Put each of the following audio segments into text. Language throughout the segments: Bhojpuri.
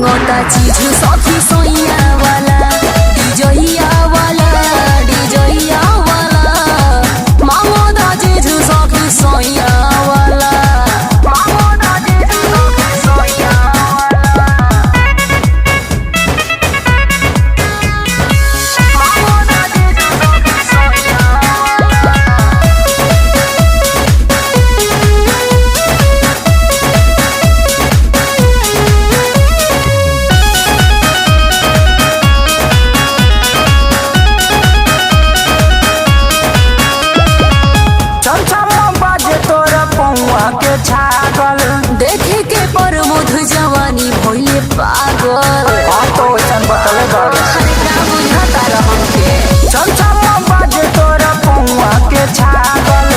मांगोता चीज सखी सोइया वाला डीजइया वाला डीजइया वाला मांगोता चीज सखी सोइया वाला मांगोता चीज सखी सोइया वाला मांगोता चीज सखी सोइया के छागल देखे के पर मधु जवानी भइले पागल तो वैसन बतले बारे अरे का बुझाता रहन के चल चल बाजे तोरा पौआ के छागल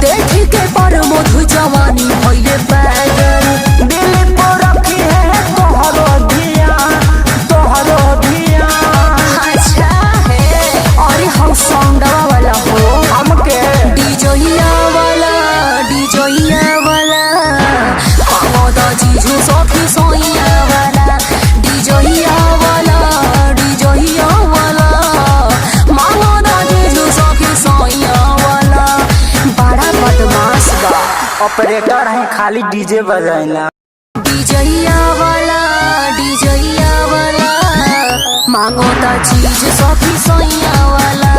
देखे के पर मधु जवानी भइले पागल दिल पर रखी है तोहरो धिया अच्छा है अरे हम सौंडवा वाला हो हमके डीजइया वाला मांगोता चीज सखी सोइया वाला डीजइया वाला मांगोता चीज सखी सोइया वाला बड़ा बदमाश बा ऑपरेटर है खाली डीजे बजाइला डीजइया वाला मांगोता चीज सखी सोइया वाला